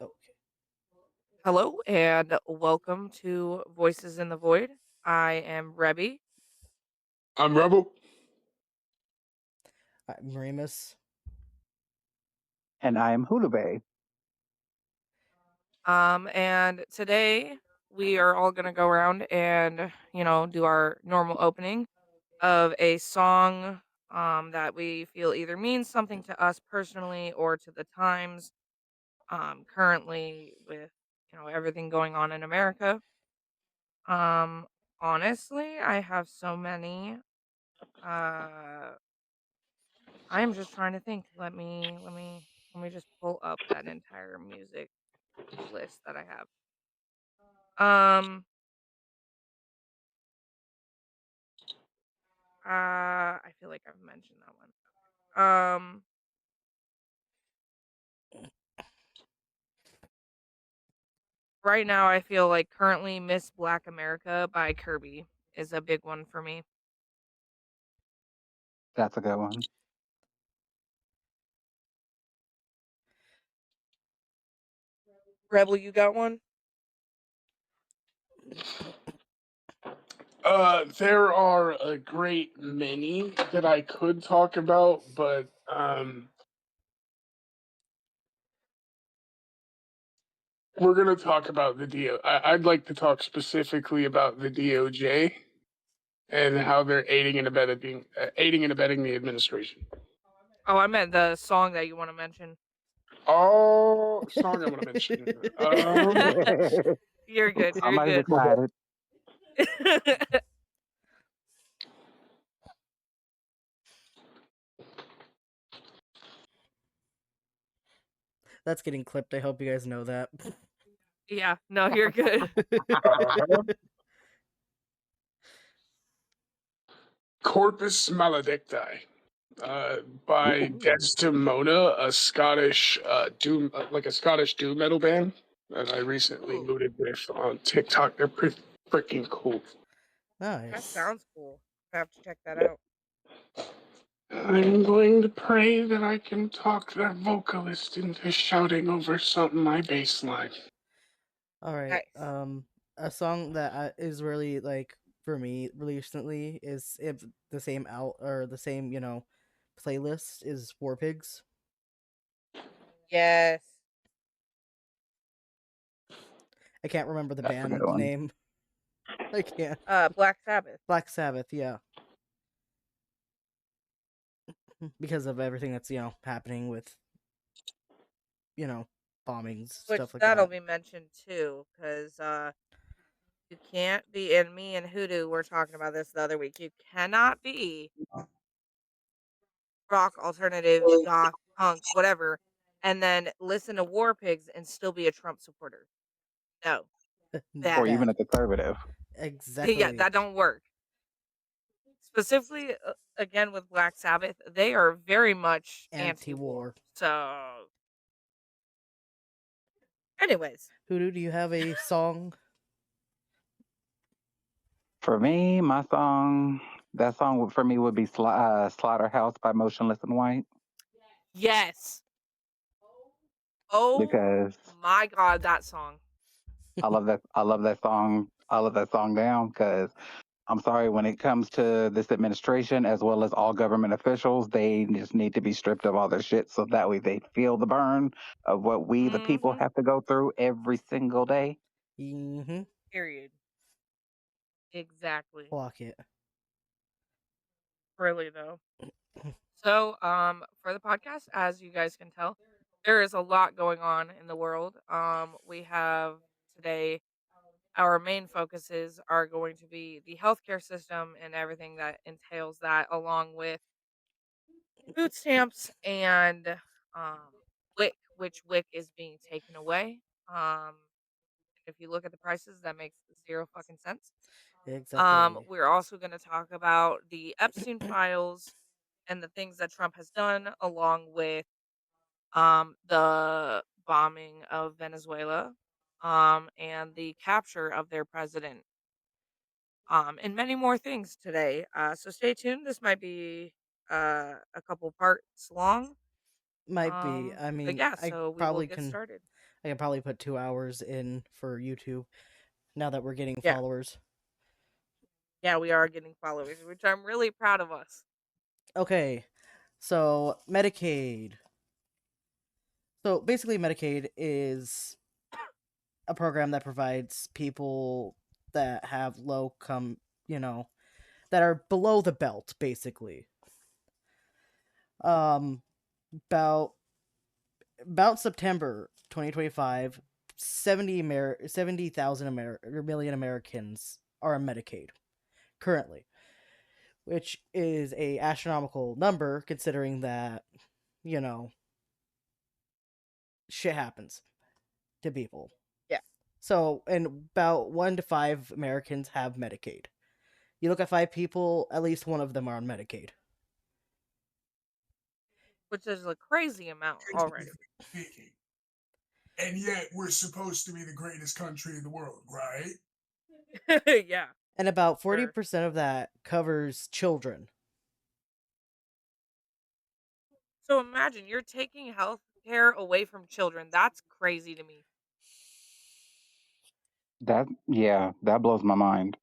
Okay. Hello and welcome to Voices in the Void. I am Rebby. I'm Rebel. Remus. And I am Hulube. And today we are all gonna go around and do our normal opening of a song that we feel either means something to us personally or to the times currently with everything going on in America. Um Honestly, I have so many. Uh I am just trying to think. Let me just pull up that entire music list that I have. Um I feel like I've mentioned that one. Right now I feel like currently Miss Black America by Kirby is a big one for me. That's a good one. Rebel, you got one? There are a great many that I could talk about, but we're gonna talk about the I'd like to talk specifically about the DOJ and how they're aiding and abetting the administration. Oh, I meant the song that you want to mention. Oh, song I want to mention. You're good. You're Somebody good. decided. That's getting clipped. I hope you guys know that. Yeah, no, you're good. Corpus Maledicti. By Desdemona, a Scottish doom, like a Scottish doom metal band that I recently Ooh, booted with on TikTok. They're pretty freaking cool. that Nice. sounds cool. I have to check that out. I'm going to pray that I can talk their vocalist into shouting over something my bass line. All right. Nice. A song that is really like for me really recently is if the same out or the same playlist is War Pigs. Yes. I can't remember the That's a good band one. name. I can't. Black Sabbath. Black Sabbath. Yeah. Because of everything that's happening with bombings, Which stuff like that'll that. be mentioned too, because you can't be. And me and Hoodoo were talking about this the other week. You cannot be rock, alternative, goth, punk, whatever, and then listen to War Pigs and still be a Trump supporter. No, Or bad. even a Bad. conservative. Yeah, Exactly. that don't work. Specifically, again with Black Sabbath, they are very much anti-war. Anti-war. So, anyways, Hoodoo, do you have a song? For me, that song for me would be Slaughterhouse by Motionless in White. yes. Oh Because my God, that song. I love that song. I love that song down because I'm sorry, when it comes to this administration as well as all government officials, they just need to be stripped of all their shit so that way they feel the burn of what we, the people, Mm-hmm. have to go through every single day. Mm-hmm. Period. Exactly. Block it. Really though. So, for the podcast, as you guys can tell, there is a lot going on in the world. We have today our main focuses are going to be the healthcare system and everything that entails that, along with food stamps and um WIC, which WIC is being taken away. If you look at the prices, that makes zero fucking sense. Exactly. We're also going to talk about the Epstein files and the things that Trump has done, along with the bombing of Venezuela, and the capture of their president, and many more things today. So stay tuned. This might be a couple parts long. Might be. I But mean, yeah, I so we will probably get can started. I can probably put 2 hours in for YouTube now that we're getting Yeah. followers. Yeah, we are getting followers, which I'm really proud of us. Okay, so Medicaid. So basically, Medicaid is a program that provides people that have low you know, that are below the belt, basically. Um, about September 2025, 70,000 million Americans are on Medicaid currently, which is a astronomical number considering that, you know, shit happens to people. Yeah. So, and about 1 to 5 Americans have Medicaid. You look at 5 people, at least one of them are on Medicaid. Which is a crazy amount already. Speaking. And yet we're supposed to be the greatest country in the world, right? Yeah. And about Sure. 40% of that covers children. So imagine you're taking health care away from children. That's crazy to me. That blows my mind.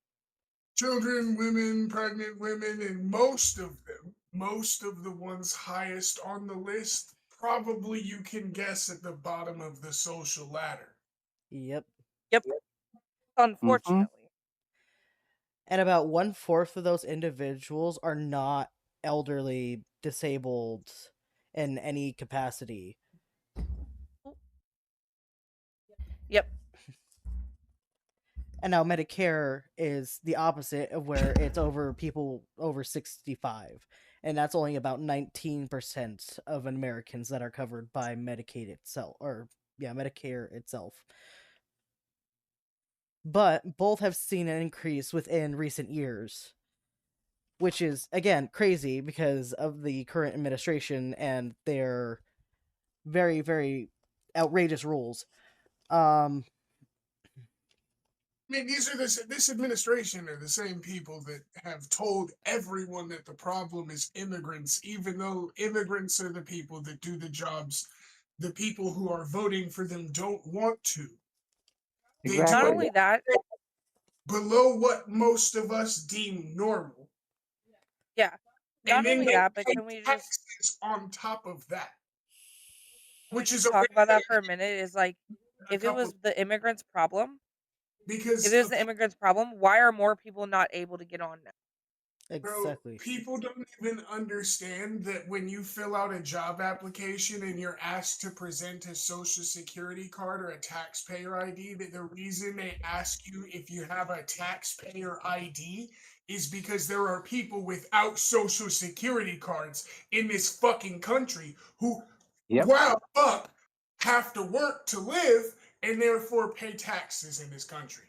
Children, women, pregnant women, and most of the ones highest on the list, probably you can guess at the bottom of the social ladder. Yep. Yep. Mm-hmm. Unfortunately. And about 1/4 of those individuals are not elderly, disabled in any capacity. Yep. And now Medicare is the opposite of where it's over people over 65. And that's only about 19% of Americans that are covered by Medicaid itself, or yeah, Medicare itself. But both have seen an increase within recent years, which is again crazy because of the current administration and their very, very outrageous rules. Um, I mean, this administration are the same people that have told everyone that the problem is immigrants, even though immigrants are the people that do the jobs the people who are voting for them don't want to. They do Not Exactly. only that, below what most of us deem normal, yeah. and Not then only they that, but pay can we just taxes on top of that, can we which is just talk about already that for a minute? Is like a if it couple was the immigrants' problem, if because it was the immigrants' problem, why are more people not able to get on now? bro, exactly. people don't even understand that when you fill out a job application and you're asked to present a social security card or a taxpayer ID, that the reason they ask you if you have a taxpayer ID is because there are people without social security cards in this fucking country who, Yep. wow, fuck, have to work to live and therefore pay taxes in this country.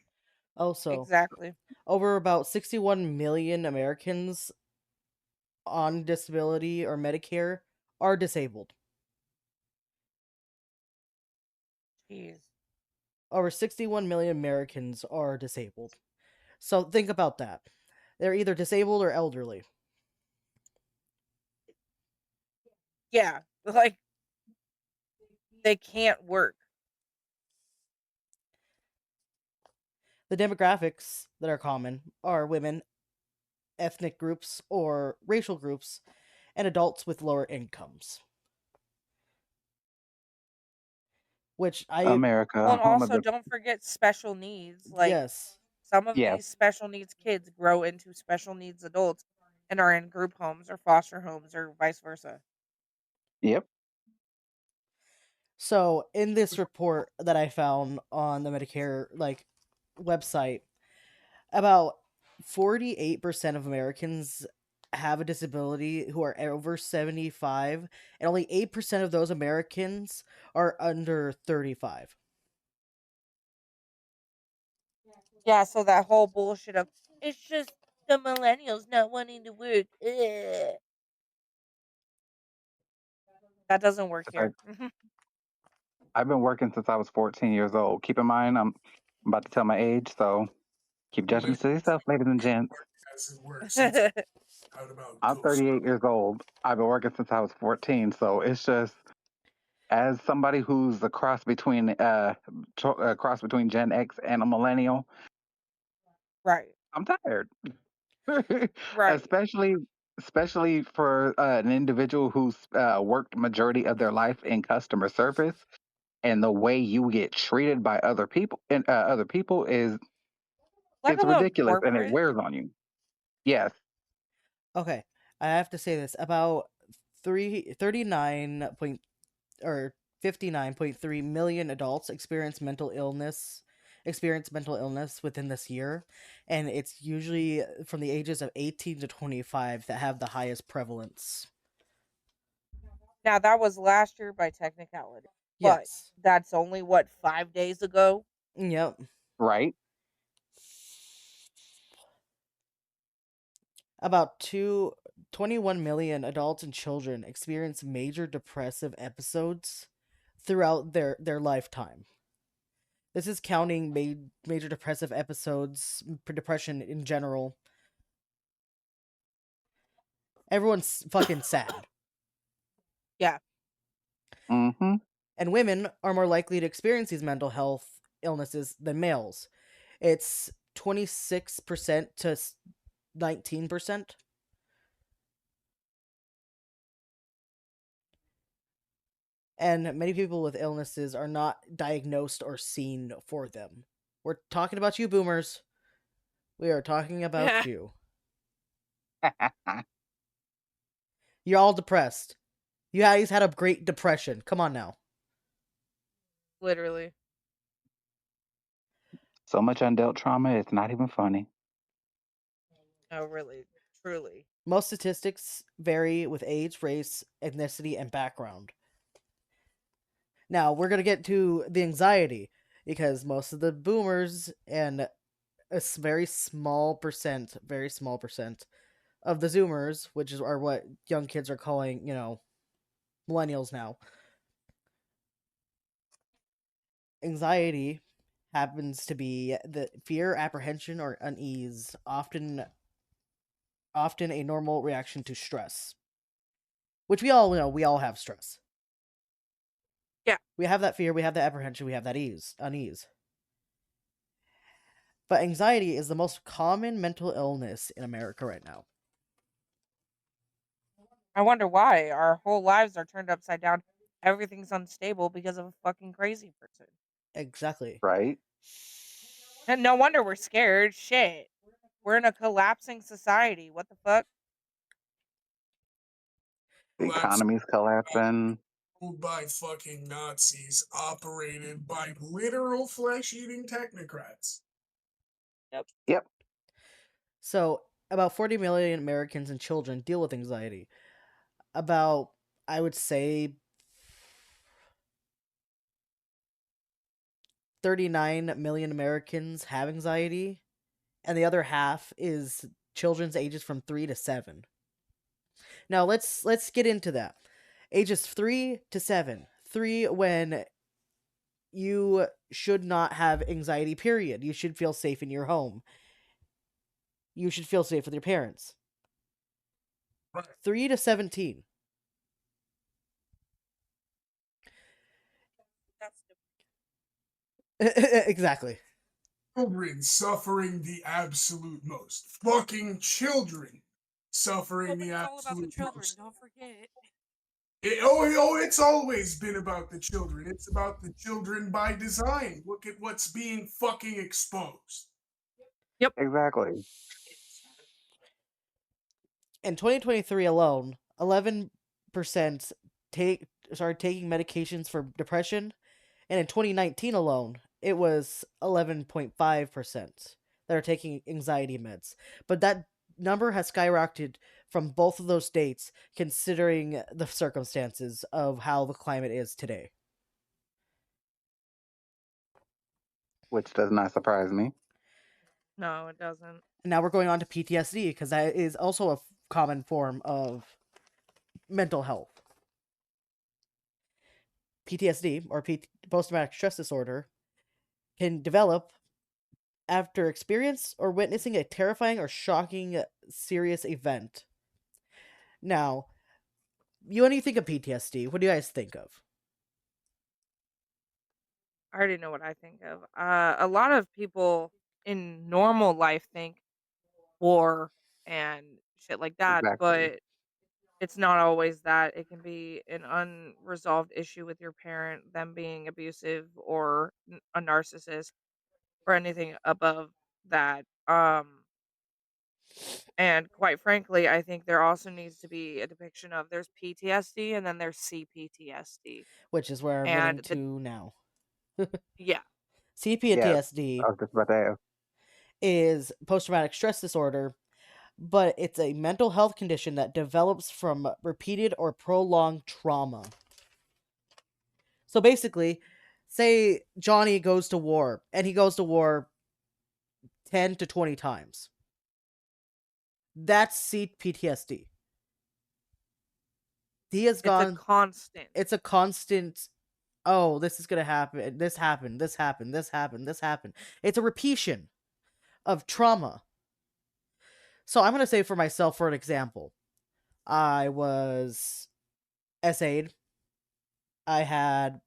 Also, Exactly. over about 61 million Americans on disability or Medicare are disabled. Jeez. Over 61 million Americans are disabled. So think about that. They're either disabled or elderly. Yeah. Like they can't work. The demographics that are common are women, ethnic groups, or racial groups, and adults with lower incomes. Which Well, America, and home of also the don't forget special needs. Like yes. some of yes. these special needs kids grow into special needs adults and are in group homes or foster homes or vice versa. Yep. So in this report that I found on the Medicare website, about 48% of Americans have a disability who are over 75, and only 8% of those Americans are under 35. Yeah, so that whole bullshit of it's just the millennials not wanting to work. Ugh. That doesn't work here. I've been working since I was 14 years old. Keep in mind, I'm about to tell my age, so keep judgment to yourself, ladies and gents. As it works, it's out about I'm ghost. 38 years old. I've been working since I was 14, so it's just As somebody who's a cross between Gen X and a millennial, Right. I'm tired. Right. especially especially for an individual who's worked majority of their life in customer service, and the way you get treated by other people is Let it's alone ridiculous and it corporate. wears on you. Yes. Okay, I have to say this about 39 point or 59.3 million adults experience mental illness within this year, and it's usually from the ages of 18 to 25 that have the highest prevalence. Now that was last year by technicality, but Yes. that's only what 5 days ago. Yep. Right. About 21 million adults and children experience major depressive episodes throughout their lifetime. This is counting major depressive episodes, depression in general. Everyone's fucking sad. Yeah. Mm-hmm. And women are more likely to experience these mental health illnesses than males. It's 26% to 19%. And many people with illnesses are not diagnosed or seen for them. We're talking about you, boomers. We are talking about you. You're all depressed. You guys had a great depression. Come on now. Literally. So much undealt trauma, it's not even funny. No, really. Truly. Most statistics vary with age, race, ethnicity, and background. Now, we're going to get to the anxiety because most of the boomers and a very small percent of the zoomers, are what young kids are calling, millennials now. Anxiety happens to be the fear, apprehension, or unease, often a normal reaction to stress. Which we all know, we all have stress. Yeah. We have that fear, we have that apprehension, we have that unease. But anxiety is the most common mental illness in America right now. I wonder why our whole lives are turned upside down. Everything's unstable because of a fucking crazy person. Exactly. Right. And no wonder we're scared. Shit. We're in a collapsing society. What the fuck? The Collapse economy's collapsing. by fucking Nazis, operated by literal flesh-eating technocrats. Yep. Yep. So, about 40 million Americans and children deal with anxiety. About, I would say, 39 million Americans have anxiety, and the other half is children's ages from 3 to 7. Now, let's get into that. Ages 3 to 7. 3 when you should not have anxiety, period. You should feel safe in your home. You should feel safe with your parents. Right. 3 to 17. That's Exactly. Children suffering the absolute most. Fucking children oh, suffering but the it's all about the absolute children. most. Don't forget. It's always been about the children. It's about the children by design. Look at what's being fucking exposed. Yep. Exactly. In 2023 alone, 11% started taking medications for depression, and in 2019 alone, it was 11.5% that are taking anxiety meds. But that number has skyrocketed from both of those dates, considering the circumstances of how the climate is today. Which does not surprise me. No, it doesn't. And now we're going on to PTSD because that is also a common form of mental health. PTSD, or post traumatic stress disorder, can develop after experience or witnessing a terrifying or shocking serious event. Now, when you think of PTSD, what do you guys think of? I already know what I think of. A lot of people in normal life think war and shit like that, Exactly. but it's not always that. It can be an unresolved issue with your parent, them being abusive or a narcissist or anything above that. And quite frankly, I think there also needs to be a depiction of there's PTSD and then there's CPTSD. which is where I'm getting And the to now. yeah, Yes, CPTSD I was just about to ask. is post traumatic stress disorder, but it's a mental health condition that develops from repeated or prolonged trauma. So basically, say Johnny goes to war and he goes to war 10 to 20 times. That's CPTSD. He has it's a gone, constant. it's a constant, oh, this is going to happen, this happened, this happened, this happened, this happened. It's a repetition of trauma. So I'm going to say for myself, for an example, I was SA'd. I had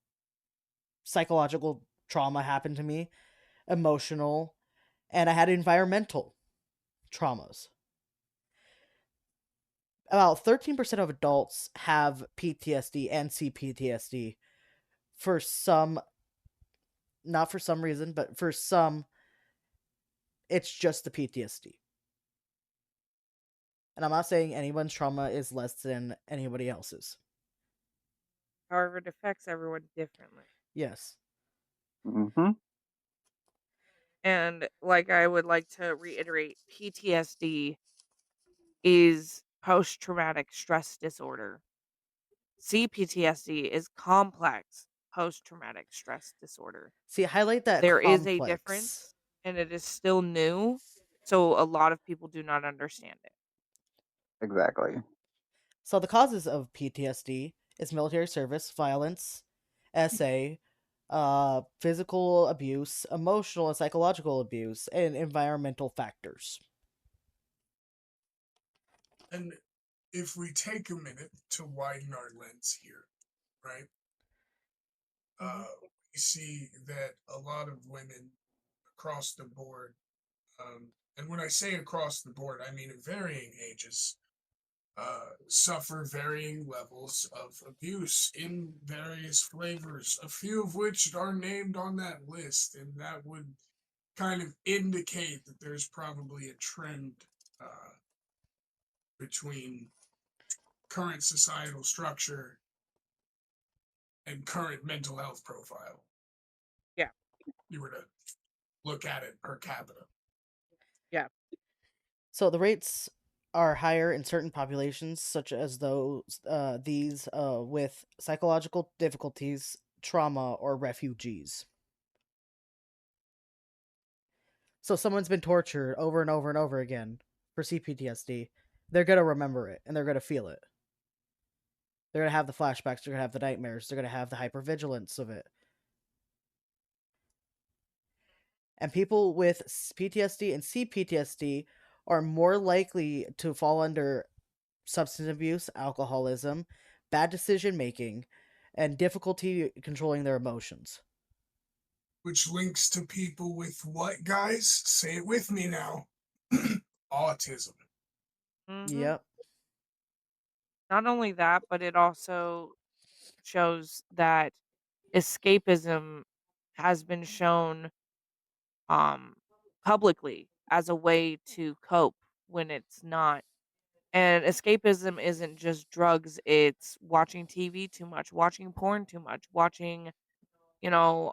psychological trauma happen to me, emotional, and I had environmental traumas. About 13% of adults have PTSD and CPTSD for some, not for some reason, but for some, it's just the PTSD. And I'm not saying anyone's trauma is less than anybody else's. However, it affects everyone differently. Yes. Mm-hmm. And like I would like to reiterate, PTSD is post traumatic stress disorder. CPTSD is complex post traumatic stress disorder. See, highlight that There is a complex. difference and it is still new. So a lot of people do not understand it. Exactly. So the causes of PTSD is military service, violence, SA, physical abuse, emotional and psychological abuse, and environmental factors. And if we take a minute to widen our lens here, right? Hmm. We see that a lot of women across the board, and when I say across the board, I mean at varying ages, suffer varying levels of abuse in various flavors, a few of which are named on that list, and that would kind of indicate that there's probably a trend between current societal structure and current mental health profile. Yeah. You were to look at it per capita. Yeah. So the rates are higher in certain populations, such as these with psychological difficulties, trauma, or refugees. So someone's been tortured over and over and over again for CPTSD. They're gonna remember it and they're gonna feel it. They're gonna have the flashbacks. They're gonna have the nightmares. They're gonna have the hypervigilance of it. And people with PTSD and CPTSD are more likely to fall under substance abuse, alcoholism, bad decision making, and difficulty controlling their emotions. Which links to people with what, guys? Say it with me now. Autism. Hmm. Yep. Not only that, but it also shows that escapism has been shown um publicly as a way to cope when it's not. And escapism isn't just drugs, it's watching TV too much, watching porn too much, watching, you know,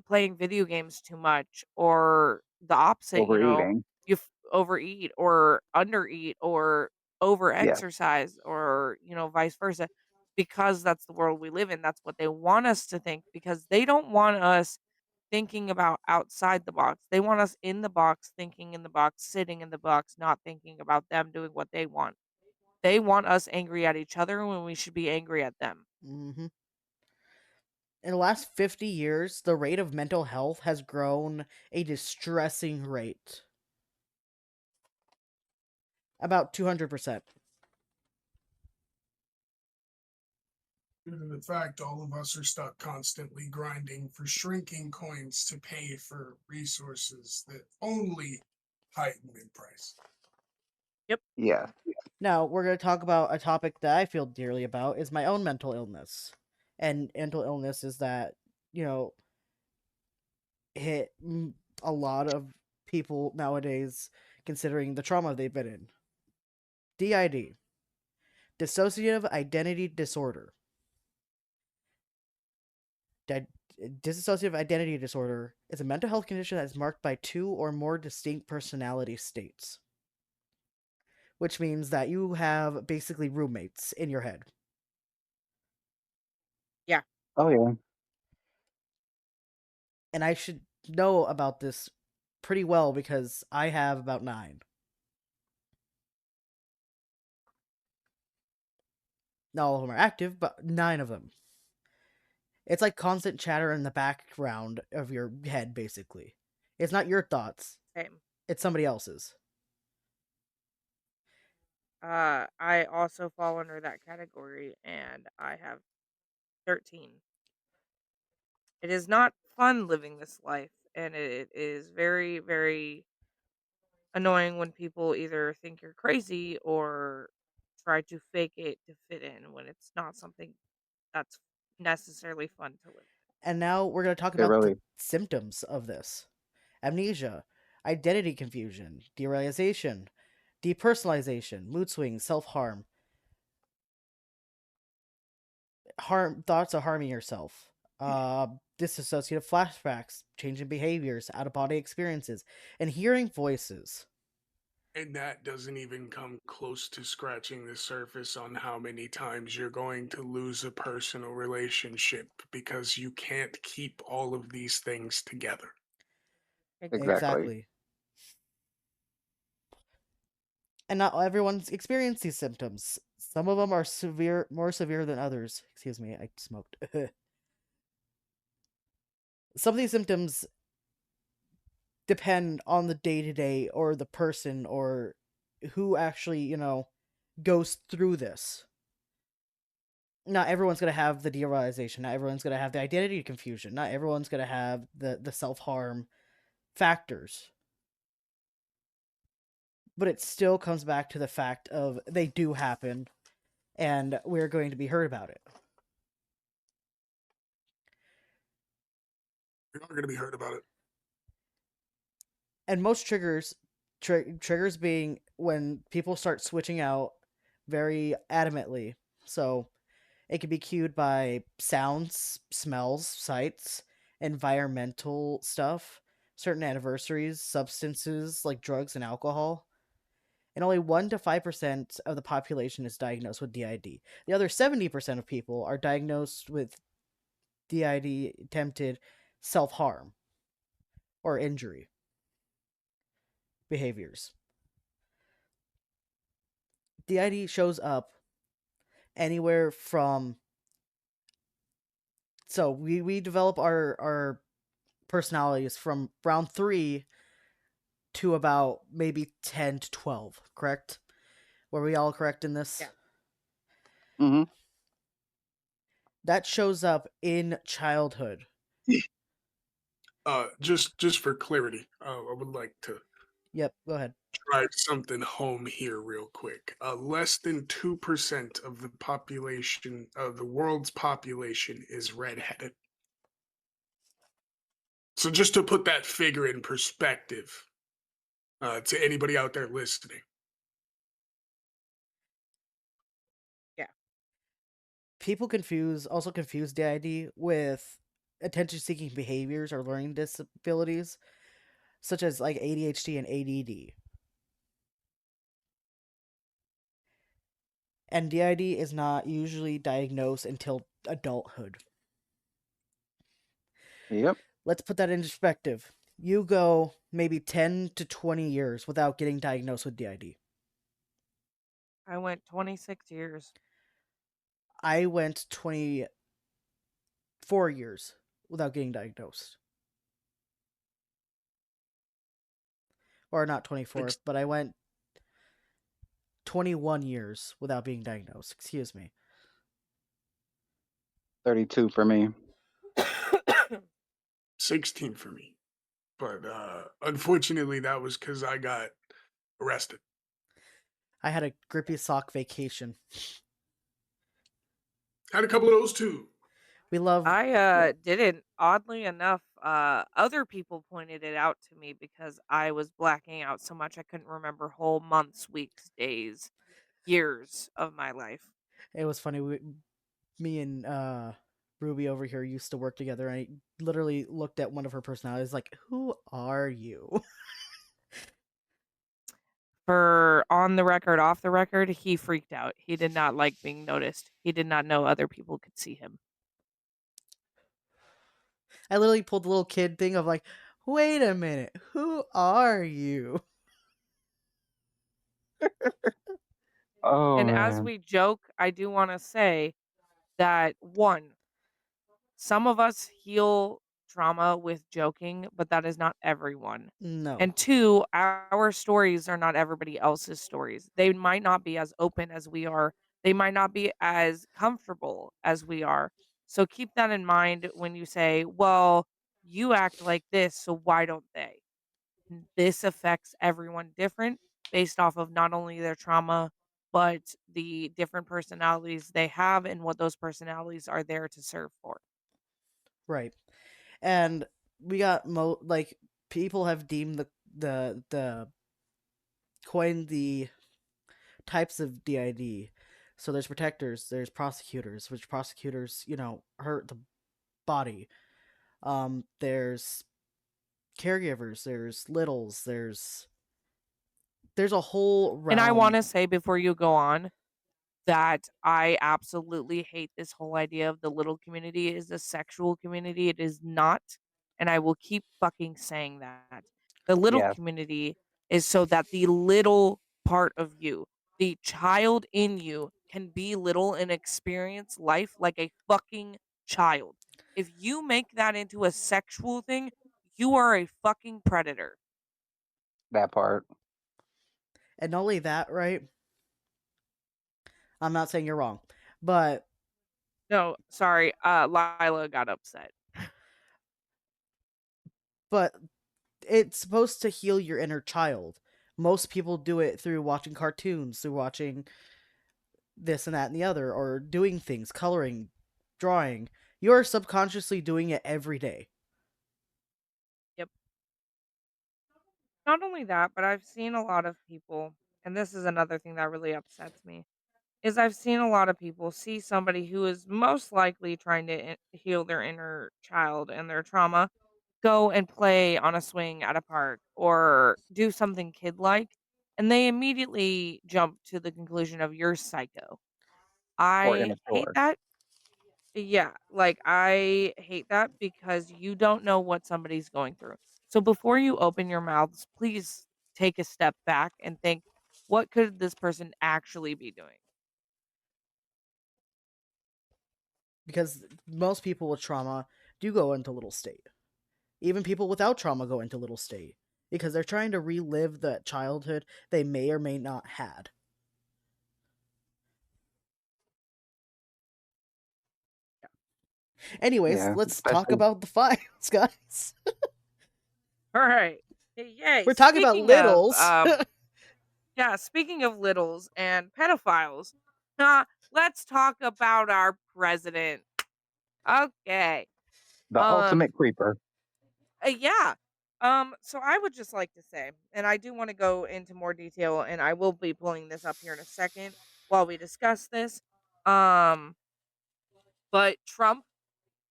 playing video games too much, or the opposite, Overeating. overeat or undereat or over Yes. exercise or, vice versa. Because that's the world we live in. That's what they want us to think because they don't want us thinking about outside the box. They want us in the box, thinking in the box, sitting in the box, not thinking about them doing what they want. They want us angry at each other when we should be angry at them. Hmm. In the last 50 years, the rate of mental health has grown a distressing rate. About 200%. Due to the fact all of us are stuck constantly grinding for shrinking coins to pay for resources that only heighten in price. Yep. Yeah. Now we're going to talk about a topic that I feel dearly about is my own mental illness, and mental illness is that you know hit a lot of people nowadays considering the trauma they've been in. DID, dissociative identity disorder. Di- Dissociative identity disorder is a mental health condition that is marked by two or more distinct personality states, which means that you have basically roommates in your head. Yeah. Oh yeah. And I should know about this pretty well because I have about nine. Not all of them are active, but nine of them. It's like constant chatter in the background of your head, basically. It's not your thoughts, Same. it's somebody else's. I also fall under that category, and I have 13. It is not fun living this life, and it is very, very annoying when people either think you're crazy or try to fake it to fit in when it's not something that's necessarily fun to live. And now we're going to talk It about the really. symptoms of this amnesia, identity confusion, derealization, depersonalization, mood swings, self harm thoughts of harming yourself, disassociative flashbacks, changing behaviors, out of body experiences, and hearing voices. And that doesn't even come close to scratching the surface on how many times you're going to lose a personal relationship because you can't keep all of these things together. Exactly. Exactly. Exactly. And not everyone's experienced these symptoms. Some of them are more severe than others. Excuse me, I smoked. Some of these symptoms depend on the day to day or the person or who actually, goes through this. Not everyone's going to have the derealization. Not everyone's going to have the identity confusion. Not everyone's going to have the self harm factors. But it still comes back to the fact of they do happen, and we're going to be heard about it. You're not going to be heard about it. And most triggers being when people start switching out very adamantly. So it can be cued by sounds, smells, sights, environmental stuff, certain anniversaries, substances like drugs and alcohol. And only 1 to 5% of the population is diagnosed with DID. The other 70% of people are diagnosed with DID attempted self harm or injury behaviors. DID shows up anywhere from, so we develop our personalities from round 3 to about maybe 10 to 12, correct? Were we all correct in this? Yeah. Hmm. That shows up in childhood. Just for clarity, I would like to Yep, go ahead. drive something home here real quick. Less than 2% of the population of the world's population is redheaded. So just to put that figure in perspective, to anybody out there listening. Yeah. People confuse DID with attention seeking behaviors or learning disabilities such as like ADHD and ADD. And DID is not usually diagnosed until adulthood. Yep. Let's put that in perspective. You go maybe 10 to 20 years without getting diagnosed with DID. I went 26 years. I went 24 years without getting diagnosed. Or not 24, Ex- but I went 21 years without being diagnosed. Excuse me. 32 for me. 16 for me. But unfortunately, that was because I got arrested. I had a grippy sock vacation. Had a couple of those too. We love I well, didn't. Oddly enough, other people pointed it out to me because I was blacking out so much I couldn't remember whole months, weeks, days, years of my life. it was funny. Me and Ruby over here used to work together. And I literally looked at one of her personalities like, "Who are you?" For on the record, off the record, he freaked out. He did not like being noticed. He did not know other people could see him. I literally pulled the little kid thing of like, "Wait a minute, who are you?" Oh And as man. we joke, I do want to say that one, some of us heal trauma with joking, but that is not everyone. No. And two, our stories are not everybody else's stories. They might not be as open as we are. They might not be as comfortable as we are. So keep that in mind when you say, well, you act like this, so why don't they? This affects everyone different based off of not only their trauma, but the different personalities they have and what those personalities are there to serve for. Right. And we got like people have deemed the coined the types of DID. So there's protectors, there's prosecutors, which prosecutors, hurt the body. There's caregivers, there's littles, there's a whole And I want realm. to say before you go on, that I absolutely hate this whole idea of the little community is a sexual community. It is not. And I will keep fucking saying that. The little Yeah, community is so that the little part of you, the child in you, can be little and experience life like a fucking child. If you make that into a sexual thing, you are a fucking predator. that part. And not only that, right? I'm not saying you're wrong, but No, sorry. Lila got upset. but it's supposed to heal your inner child. Most people do it through watching cartoons, through watching this and that and the other, or doing things, coloring, drawing. You're subconsciously doing it every day. Yep. Not only that, but I've seen a lot of people, and this is another thing that really upsets me, is I've seen a lot of people see somebody who is most likely trying to heal their inner child and their trauma go and play on a swing at a park or do something kid like, and they immediately jump to the conclusion of you're psycho. Or in I a hate store. that. Yeah, like, I hate that because you don't know what somebody's going through. So before you open your mouths, please take a step back and think, what could this person actually be doing? Because most people with trauma do go into little state. Even people without trauma go into little state because they're trying to relive that childhood they may or may not had. Anyways, Yeah, let's talk especially about the files, guys. All right. Yay. We're talking about littles. Yeah, speaking of littles and pedophiles, let's talk about our president. Okay. the Um ultimate creeper. Yeah. So I would just like to say, and I do want to go into more detail, and I will be pulling this up here in a second while we discuss this. Um, but Trump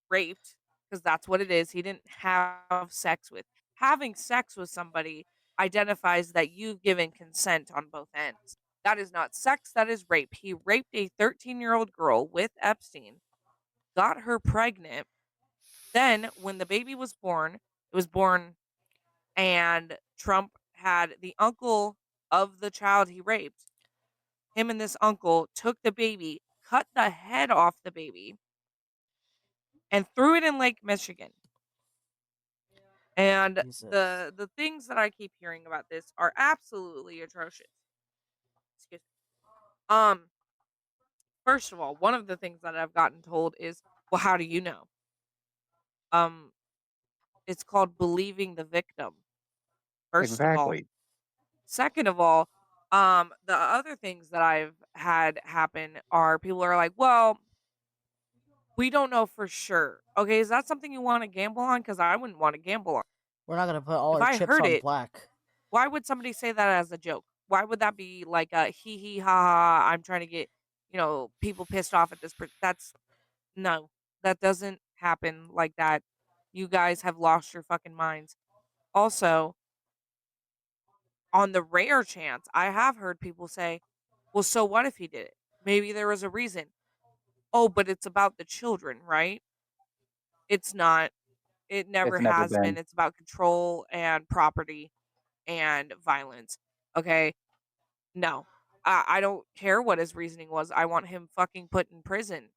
raped, because that's what it is. He didn't have sex with. Having sex with somebody identifies that you've given consent on both ends. That is not sex, that is rape. He raped a 13-year-old girl with Epstein, got her pregnant. Then, when the baby was born, it was born and Trump had the uncle of the child he raped. Him and this uncle took the baby, cut the head off the baby, and threw it in Lake Michigan. And Jesus. the things that I keep hearing about this are absolutely atrocious. Excuse me. First of all, one of the things that I've gotten told is Well, how do you know? Um, it's called believing the victim, first of all. Exactly. Second of all, the other things that I've had happen are people are like, "Well, we don't know for sure." Okay, is that something you wanna gamble on? Because I wouldn't wanna gamble on. We're not gonna put all If our I chips heard on it, black. why would somebody say that as a joke? Why would that be like a hee hee ha ha, I'm trying to get, people pissed off at this that's no. That doesn't happen like that. You guys have lost your fucking minds. Also, on the rare chance, I have heard people say, "Well, so what if he did it? Maybe there was a reason." Oh, but it's about the children, right? It's not. It never It's never has been. been. It's about control and property and violence. Okay? No. I don't care what his reasoning was. I want him fucking put in prison.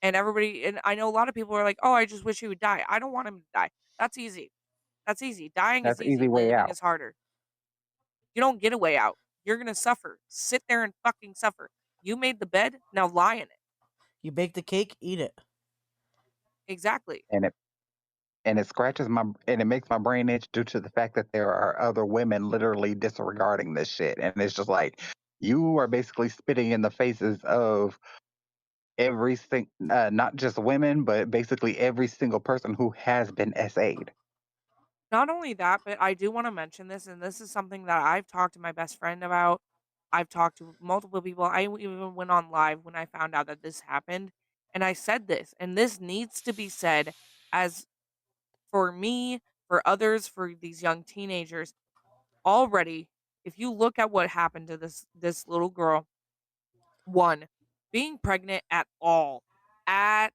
And I know a lot of people are like, "Oh, I just wish he would die." I don't want him to die. That's easy. That's easy. Dying That's is an easy easy. way Living out. is harder. You don't get a way out. You're going to suffer. Sit there and fucking suffer. You made the bed, now lie in it. You bake the cake, eat it. Exactly. And it scratches my and it makes my brain itch due to the fact that there are other women literally disregarding this shit, and it's just like you are basically spitting in the faces of not just women, but basically every single person who has been SA'd. Not only that, but I do want to mention this, and this is something that I've talked to my best friend about. I've talked to multiple people. Even went on live when I found out that this happened. And I said this, and this needs to be said as for me, for others, for these young teenagers. Already, if you look at what happened to this little girl, one, being pregnant at all as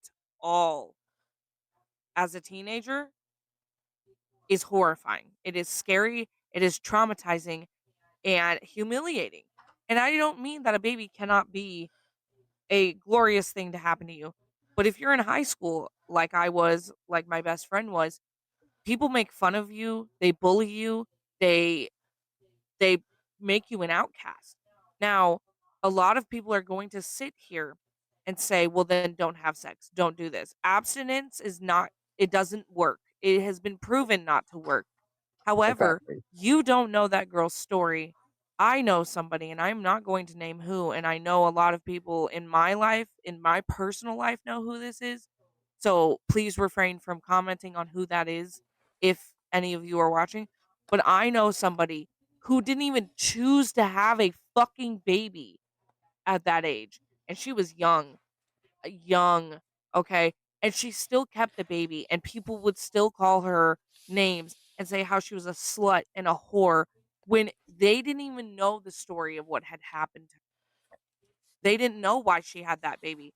a teenager is horrifying. It is scary, it is traumatizing and humiliating. And I don't mean that a baby cannot be a glorious thing to happen to you. But if you're in high school, like I was, like my best friend was, people make fun of you, they bully you, they they make you an outcast. Now, a lot of people are going to sit here and say, "Well, then don't have sex. Don't do this." Abstinence is not it doesn't work. It has been proven not to work. However, Exactly. you don't know that girl's story. I know somebody, and I'm not going to name who, and I know a lot of people in my life, in my personal life, know who this is. So please refrain from commenting on who that is if any of you are watching. But I know somebody who didn't even choose to have a fucking baby at that age. And she was young, okay? And she still kept the baby, and people would still call her names and say how she was a slut and a whore when they didn't even know the story of what had happened to her. They didn't know why she had that baby.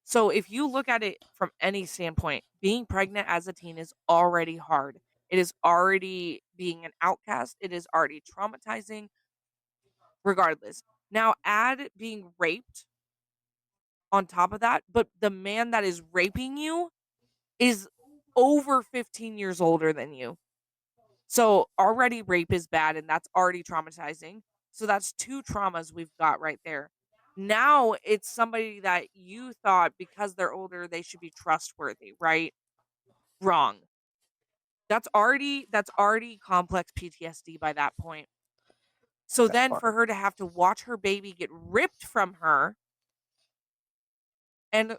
So if you look at it from any standpoint, being pregnant as a teen is already hard. It is already being an outcast. It is already traumatizing, regardless. Now add being raped on top of that, but the man that is raping you is over 15 years older than you. So already rape is bad and that's already traumatizing. So that's two traumas we've got right there. Now it's somebody that you thought because they're older they should be trustworthy, right? Wrong. That's already complex PTSD by that point. So That then for part. her to have to watch her baby get ripped from her and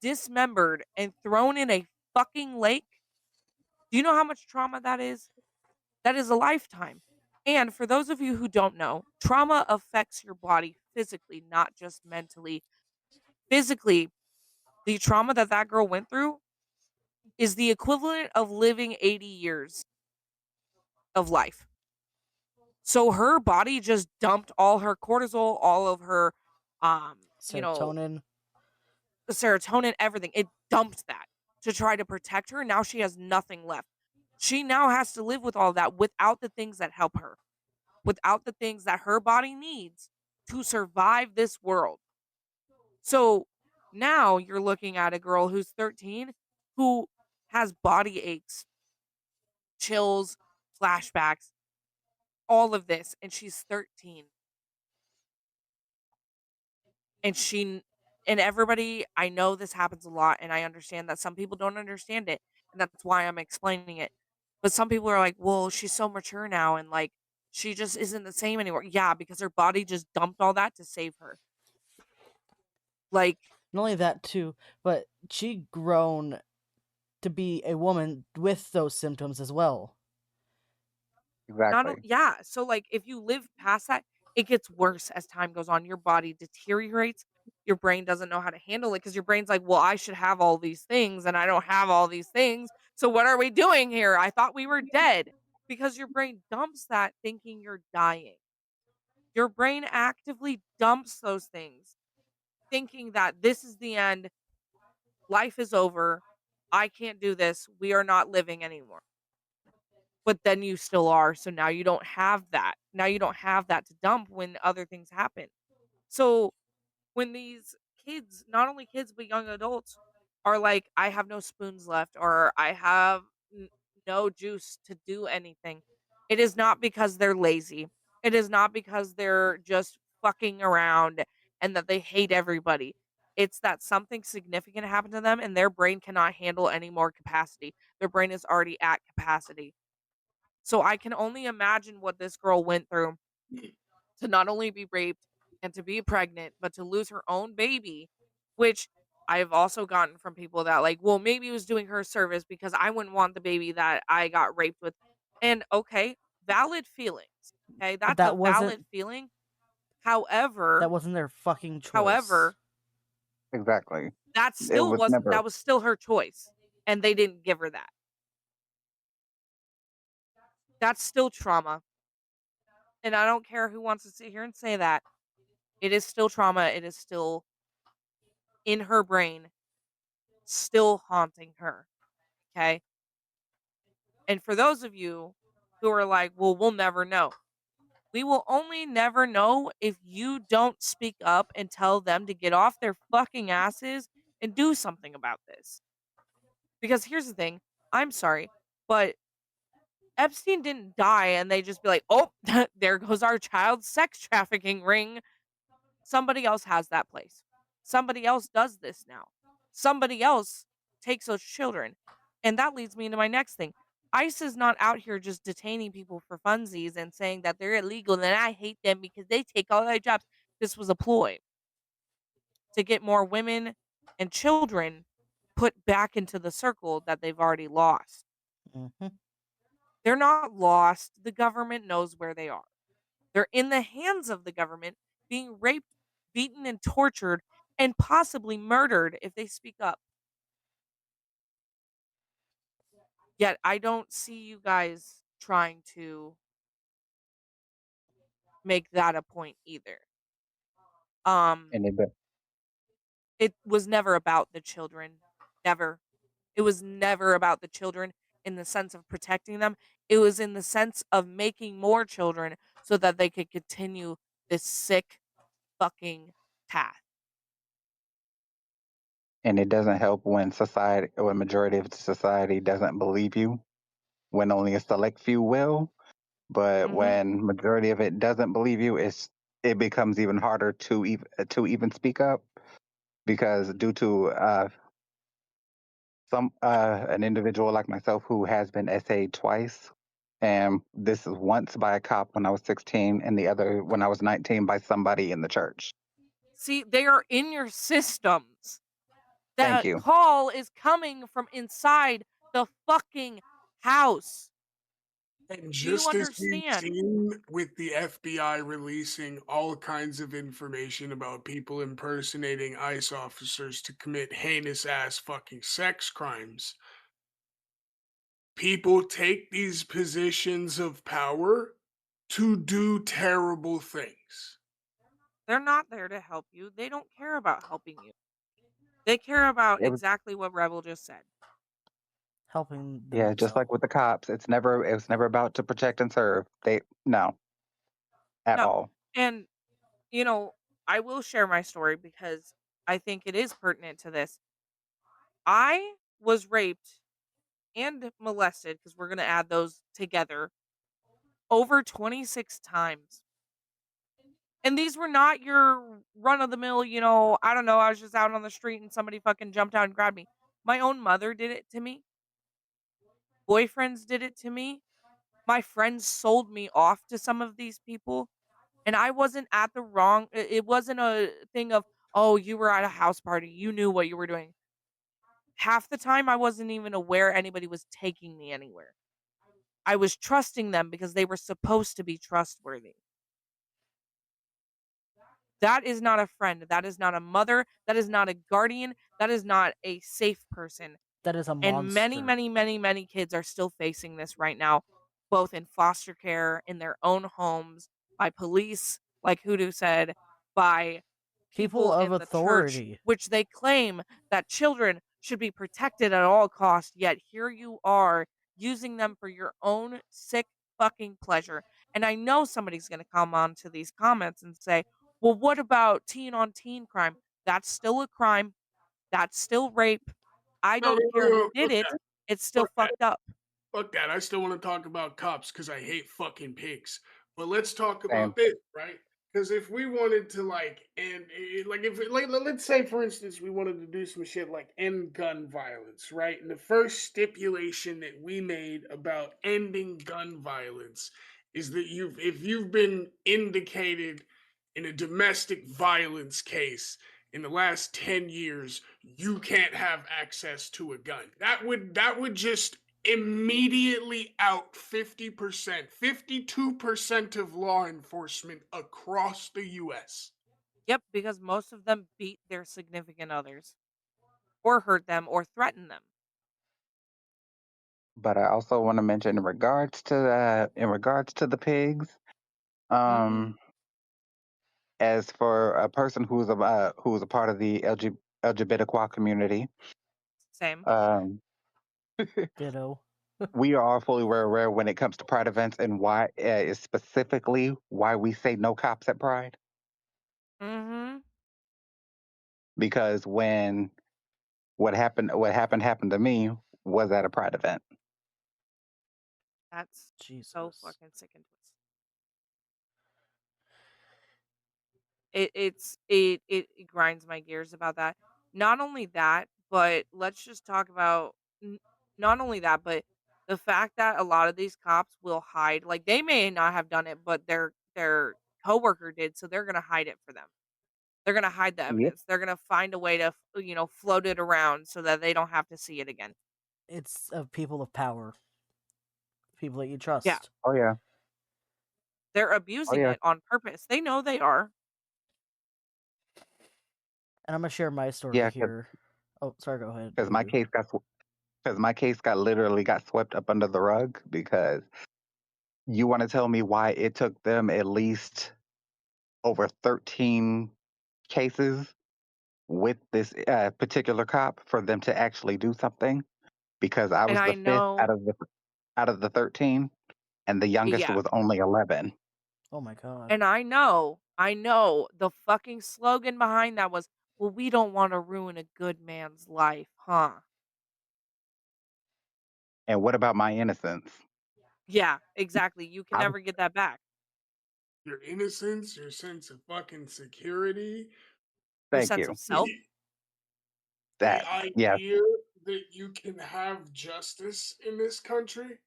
dismembered and thrown in a fucking lake, do you know how much trauma that is? That is a lifetime. And for those of you who don't know, trauma affects your body physically, not just mentally. Physically, the trauma that that girl went through is the equivalent of living 80 years of life. So her body just dumped all her cortisol, all of her, um, you know, Serotonin. serotonin, everything. It dumped that to try to protect her. Now she has nothing left. She now has to live with all that without the things that help her, without the things that her body needs to survive this world. So now you're looking at a girl who's 13 who has body aches, chills, flashbacks, all of this, and she's 13. And And everybody, I know this happens a lot, and I understand that some people don't understand it, and that's why I'm explaining it. But some people are like, "Well, she's so mature now and like she just isn't the same anymore." Yeah, because her body just dumped all that to save her. Like, Not only that too, but she grown to be a woman with those symptoms as well. Exactly. yeah, so, like, if you live past that, it gets worse as time goes on, your body deteriorates, your brain doesn't know how to handle it because your brain's like, "Well, I should have all these things, and I don't have all these things, so what are we doing here? I thought we were dead." Because your brain dumps that thinking you're dying. Your brain actively dumps those things, thinking that this is the end, life is over, I can't do this, we are not living anymore. But then you still are, so now you don't have that. Now you don't have that to dump when other things happen. So, when these kids, not only kids, but young adults are like, "I have no spoons left," or "I have no juice to do anything," it is not because they're lazy. It is not because they're just fucking around and that they hate everybody. It's that something significant happened to them and their brain cannot handle any more capacity. Their brain is already at capacity. So I can only imagine what this girl went through to not only be raped and to be pregnant, but to lose her own baby, which I've also gotten from people that like, well, maybe it was doing her a service because I wouldn't want the baby that I got raped with. And okay, valid feelings. Okay, But that's a valid feeling. that However, wasn't their fucking choice. however, Exactly. It was never. that was still her choice. And they didn't give her that. That's still trauma. And I don't care who wants to sit here and say that. It is still trauma. It is still in her brain, still haunting her. Okay. And for those of you who are like, well, we'll never know. We will only never know if you don't speak up and tell them to get off their fucking asses and do something about this. Because here's the thing, I'm sorry, but Epstein didn't die and they just be like, oh, there goes our child sex trafficking ring. Somebody else has that place. Somebody else does this now. Somebody else takes those children. And that leads me into my next thing. ICE is not out here just detaining people for funsies and saying that they're illegal and I hate them because they take all their jobs. This was a ploy to get more women and children put back into the circle that they've already lost. Hmm. They're not lost. The government knows where they are. They're in the hands of the government, being raped, beaten, and tortured, and possibly murdered if they speak up. Yet I don't see you guys trying to make that a point either. Um, And it, it was never about the children. Never. It was never about the children in the sense of protecting them. It was in the sense of making more children so that they could continue this sick fucking path. and it doesn't help when society, when majority of society doesn't believe you. When only a select few will, but Mhm. when majority of it doesn't believe you, it becomes even harder to even speak up because due to some an individual like myself who has been SA'd twice, and this is once by a cop when I was 16, and the other when I was 19 by somebody in the church. See, they are in your systems. Thank That you. call is coming from inside the fucking house. And Do you just as we've understand? seen with the FBI releasing all kinds of information about people impersonating ICE officers to commit heinous ass fucking sex crimes, people take these positions of power to do terrible things. They're not there to help you. They don't care about helping you. They care about It was, exactly what Rebel just said. Helping yeah, just like themselves. with the cops, it was never about to protect and serve. They no at No. all. And, you know, I will share my story because I think it is pertinent to this. I was raped and molested, because we're going to add those together, over 26 times. And these were not your run of the mill, I don't know, I was just out on the street and somebody fucking jumped out and grabbed me. My own mother did it to me. Boyfriends did it to me. My friends sold me off to some of these people, and I wasn't at the wrong it wasn't a thing of, "Oh, you were at a house party, you knew what you were doing." Half the time, I wasn't even aware anybody was taking me anywhere. I was trusting them because they were supposed to be trustworthy. That is not a friend, that is not a mother, that is not a guardian, that is not a safe person. That is a And many, monster. many, many, many kids are still facing this right now, both in foster care, in their own homes, by police, like Hoodoo said, by People people of in the church, authority. which they claim that children should be protected at all costs. Yet here you are using them for your own sick fucking pleasure. And I know somebody's going to come on to these comments and say, well, what about teen on teen crime? That's still a crime. That's still rape. I No, don't no, no, care who no, did it. It's still fuck that. fucked up. Fuck that. I still want to talk about cops because I hate fucking pigs. But let's talk Same. about this, right? Because if we wanted to like end, like if like let's say for instance we wanted to do some shit like end gun violence, right? And the first stipulation that we made about ending gun violence is that if you've been indicated in a domestic violence case in the last 10 years, you can't have access to a gun. That would just immediately out 50%, 52% of law enforcement across the US. Yep, because most of them beat their significant others or hurt them or threaten them. But I also want to mention in regards to the pigs, Mhm. um, as for a person who's a part of the LGBTQ community, Same. um, Ditto. we are all fully aware when it comes to Pride events and why is specifically why we say no cops at Pride. Mhm. Because when what happened to me was at a Pride event. That's so Jesus. fucking sick and twisted. It grinds my gears about that. Not only that, but let's just talk about not only that, but the fact that a lot of these cops will hide, like they may not have done it, but their coworker did, so they're gonna hide it for them. They're gonna hide the Yep. evidence. They're gonna find a way to float it around so that they don't have to see it again. It's of people of power, people that you Yeah, trust. Oh yeah. they're Oh abusing yeah. it on purpose. They know they are. And I'm gonna share my story Yeah, here. Oh, sorry. Go ahead, because Voodoo. my case got literally got swept up under the rug because you want to tell me why it took them at least over 13 cases with this particular cop for them to actually do something because I And was I the fifth know, out of the 13 and the youngest yeah. was only 11. Oh my god. And I know the fucking slogan behind that was, "Well, we don't wanna ruin a good man's life, huh?" And what about my innocence? Yeah, exactly, you can I was never get that back. Your innocence, your sense of fucking security, Your thank sense you. of self. the That yes. idea that you can have justice in this country.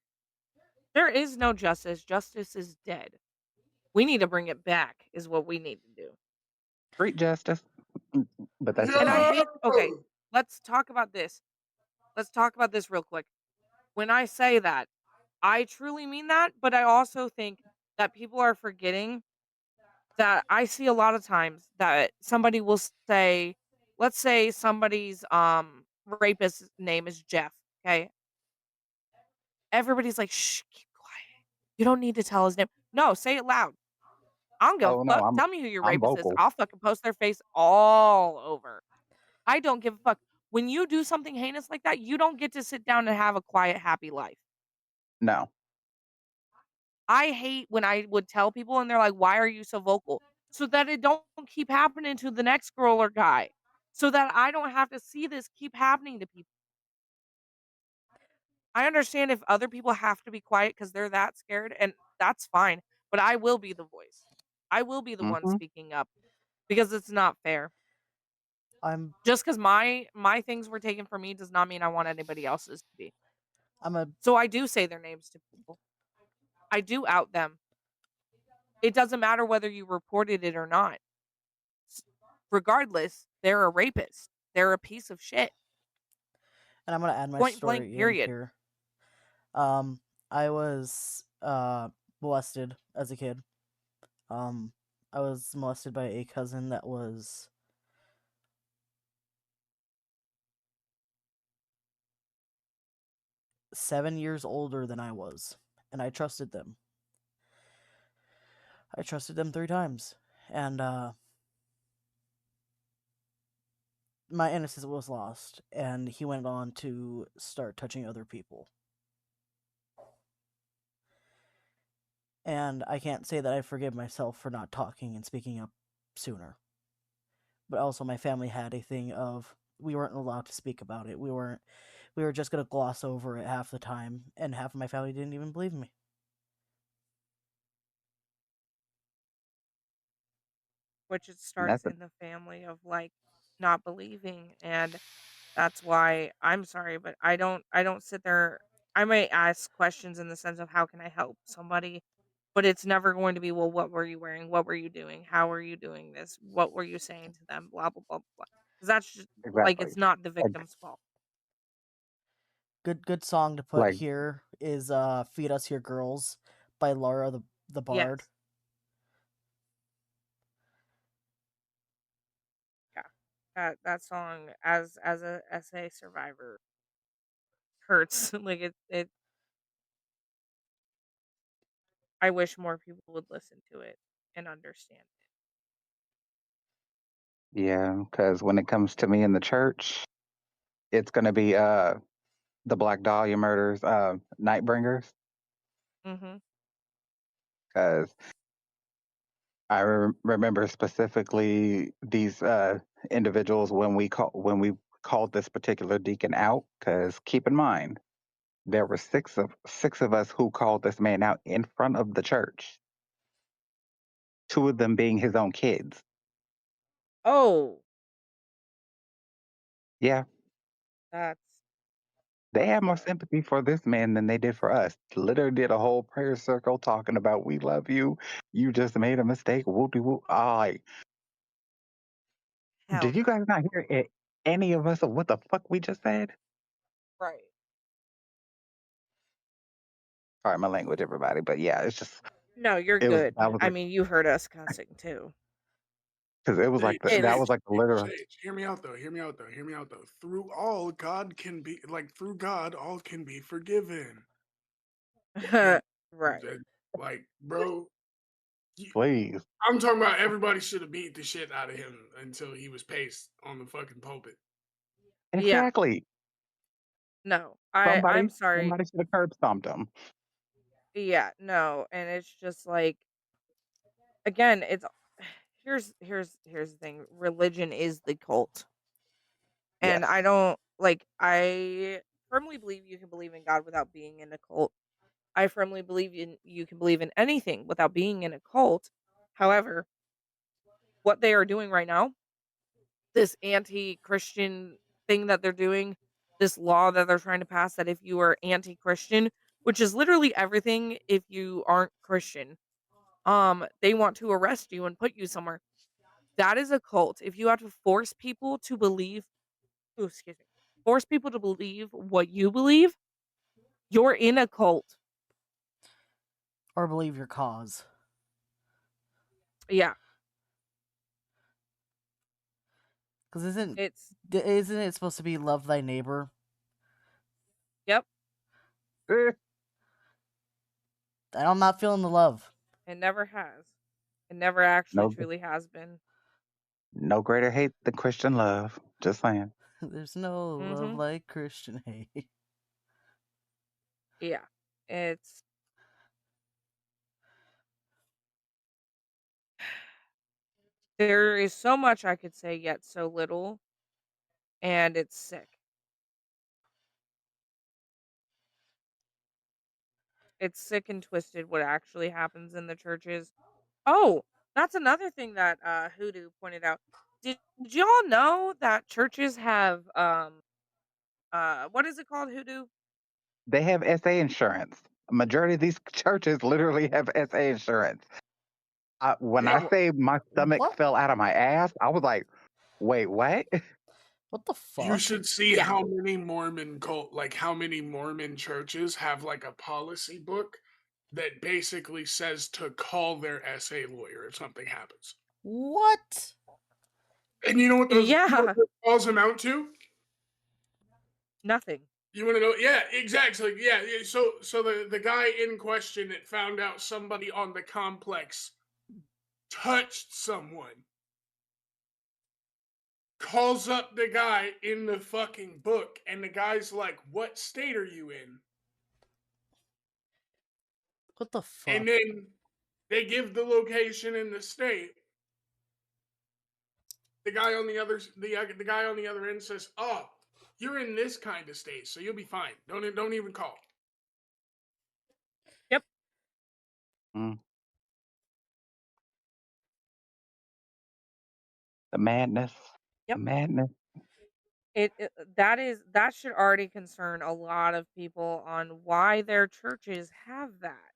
There is no justice, justice is dead. We need to bring it back is what we need to do. Street justice. Mm, but that's just And I me. No! hate okay, let's talk about this. Let's talk about this real quick. When I say that, I truly mean that, but I also think that people are forgetting that I see a lot of times that somebody will say, let's say somebody's rapist name is Jeff, okay? Everybody's like, "Shh, keep quiet. You don't need to tell his name." No, say it loud. I don't give a Oh no, fuck. Tell me who your I'm rapist is. vocal. I'll fucking post their face all over. I don't give a fuck. When you do something heinous like that, you don't get to sit down and have a quiet, happy life. No. I hate when I would tell people and they're like, "Why are you so vocal?" So that it don't keep happening to the next girl or guy. So that I don't have to see this keep happening to people. I understand if other people have to be quiet because they're that scared, and that's fine, but I will be the voice. I will be the one Hmm. speaking up because it's not fair. I'm Just because my things were taken from me does not mean I want anybody else's to be. I'm a So I do say their names to people. I do out them. It doesn't matter whether you reported it or not. S- Regardless, they're a rapist. They're a piece of shit. and I'm gonna add my Point blank. story in Period. here. I was molested as a kid. Um, I was molested by a cousin that was 7 years older than I was, and I trusted them. I trusted them 3 times, and my innocence was lost. And he went on to start touching other people. And I can't say that I forgive myself for not talking and speaking up sooner. But also, my family had a thing of we weren't allowed to speak about it. We were just gonna gloss over it half the time, and half of my family didn't even believe me. Which it And starts in the family of like not believing, and that's why I'm sorry, but I don't sit there. I might ask questions in the sense of how can I help somebody, but it's never going to be, well, what were you wearing? What were you doing? How are you doing this? What were you saying to them? Blah blah blah blah. Because that's just like exactly. it's not the Like, victim's fault. Good song to put like, here is "Feed Us Your Girls" by Laura the Bard. Yes. Yeah. That song as a SA survivor hurts. Like it I wish more people would listen to it and understand it. yeah, because when it comes to me in the church, it's gonna be the Black Dahlia murders, Nightbringers, Mhm. because I remember specifically these individuals when we called this particular deacon out. Because keep in mind, there were six of us who called this man out in front of the church. Two of them being his own kids. Oh, Yeah, that's they that's had more rough. sympathy for this man than they did for us. Literally did a whole prayer circle talking about we love you. You just made a mistake. Whoop de whoop. Hell Did you no. guys not hear it? Any of us of what the fuck we just said? Right. Sorry, my language, everybody. But yeah, it's just No, you're it was good. that was I like mean, you heard us cussing too. because it was like It that is was like the literal. Sage, hear me out though. Hear me out though. Hear me out though. Through all, God can be like through God, all can be forgiven. And right. like, bro, you, Please, I'm talking about everybody should have beat the shit out of him until he was paced on the fucking pulpit. Yeah. exactly. No. I'm Somebody sorry. somebody should have curb stomped him. Yeah, no, and it's just like again, it's here's the thing. Religion is the cult. And Yes, I don't like I firmly believe you can believe in God without being in a cult. I firmly believe you can believe in anything without being in a cult. However, what they are doing right now, this anti-Christian thing that they're doing, this law that they're trying to pass that if you are anti-Christian, which is literally everything if you aren't Christian, they want to arrest you and put you somewhere. That is a cult. If you have to force people to believe, oh, excuse me, force people to believe what you believe, you're in a cult. Or believe your cause. Yeah, Because it's isn't it supposed to be love thy neighbor? yep. Eh, And I'm not feeling the love. It never has. It never actually no, truly has been. no greater hate than Christian love. Just saying. There's no love Mhm. like Christian hate. Yeah. It's there is so much I could say yet so little and it's sick. It's sick and twisted what actually happens in the churches. Oh, That's another thing that Hoodoo pointed out. Did y'all know that churches have what is it called, Hoodoo? They have SA insurance. A majority of these churches literally have SA insurance. When I Yeah, say my stomach What? fell out of my ass, I was like, "Wait, what?" What the you fuck? should see Yeah. how many how many Mormon churches have like a policy book that basically says to call their SA lawyer if something happens. What? And you know what Yeah. those calls amount to? Nothing. You want to know? Yeah, exactly. Yeah, yeah. So the guy in question that found out somebody on the complex touched someone calls up the guy in the fucking book, and the guy's like, "What state are you in?" What the And fuck? then they give the location in the state. The guy on the other end says, "Oh, you're in this kind of state, so you'll be fine. Don't even call." Yep. Mm, the madness, the Yep. madness. That should already concern a lot of people on why their churches have that.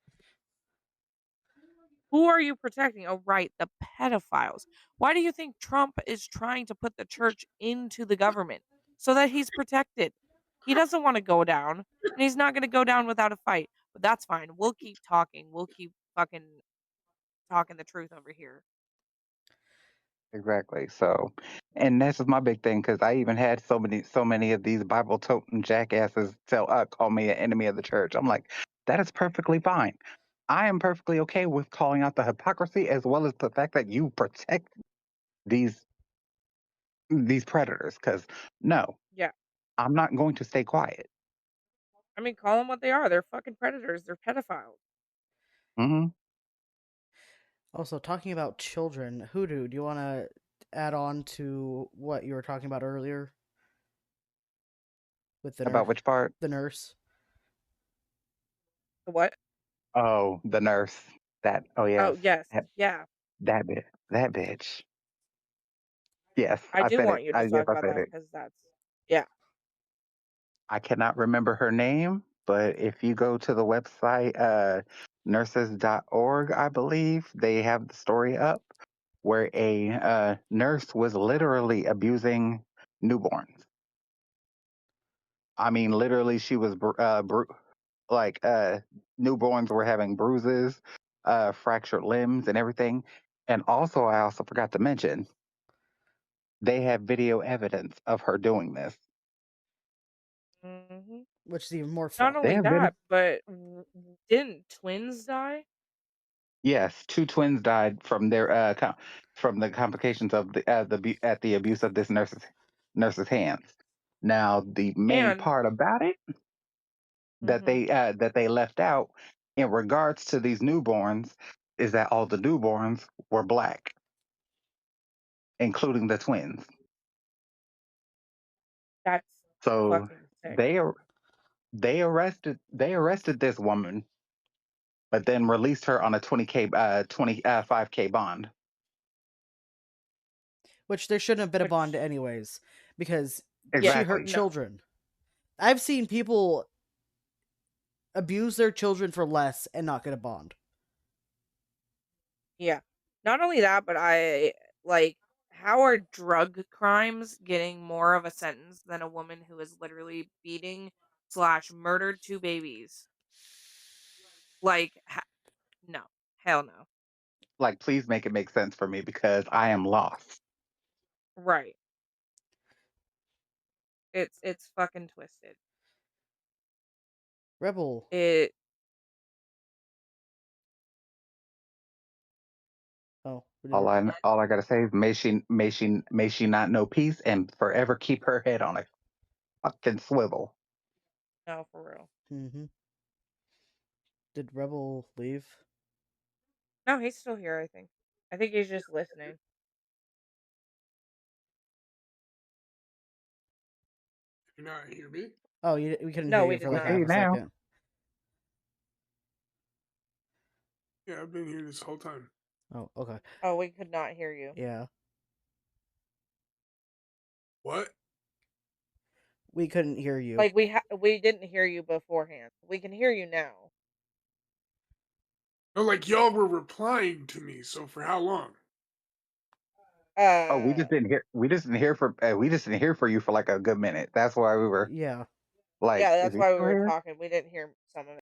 Who are you protecting? Oh, right, the pedophiles. Why do you think Trump is trying to put the church into the government so that he's protected? He doesn't want to go down, and he's not going to go down without a fight. But that's fine. We'll keep talking. We'll keep fucking talking the truth over here. Exactly. So, and that's just my big thing because I even had so many of these Bible toting jackasses call me an enemy of the church. I'm like, that is perfectly fine. I am perfectly okay with calling out the hypocrisy as well as the fact that you protect these these predators. Because no, Yeah. I'm not going to stay quiet. I mean, call them what they are. They're fucking predators. They're pedophiles. Hmm. Also, talking about children, Hoodoo, do you want to add on to what you were talking about earlier with About which part? the nurse? The what? Oh, the nurse. That. Oh Oh, yes. yes. That Yeah. that bitch. That bitch. Yes, I I do said it. want you to Yes, talk I about said that it. because that's, yeah. I cannot remember her name, but if you go to the website, nurses.org, I believe, they have the story up where a nurse was literally abusing newborns. I mean, literally, she was like newborns were having bruises, fractured limbs, and everything. And also, I also forgot to mention, they have video evidence of her doing this. Hmm. Which is even more Not fucked. They only have video. that, but didn't twins die? Yes, two twins died from their from the complications of at the abuse of this nurse's hands. Now, the main And part about it hmm that they left out in regards to these newborns is that all the newborns were black, including the twins. that's So fucking sick. they ar- they arrested this woman, but then released her on a 20K 25K bond. Which there shouldn't have been a bond Which, anyways, because yeah, she hurt Exactly. no, children. I've seen people abuse their children for less and not get a bond. yeah. Not only that, but like, how are drug crimes getting more of a sentence than a woman who is literally beating slash murdered two babies? Like, no, hell no. Like, please make it make sense for me because I am lost. Right. It's fucking twisted. Rebel. It Oh, we didn't. All I gotta say is may she not know peace and forever keep her head on a fucking swivel. No, for real. Mm-hmm. Did Rebel leave? No, he's still here, I think. I think he's just listening. You not hear me? Oh, we couldn't hear No, we you for did like We not. hear half you a now. second. Yeah, I've been here this whole time. Oh, okay. Oh, we could not hear you. Yeah. What? We couldn't hear you. Like we didn't hear you beforehand. We can hear you now. No, like y'all were replying to me. So for how long? Oh, we just Uh, didn't hear. We just didn't hear for. We just didn't hear for you for like a good minute. That's why we were Yeah. like, yeah, "Is that's he why we still were here?" talking. We didn't hear some of it.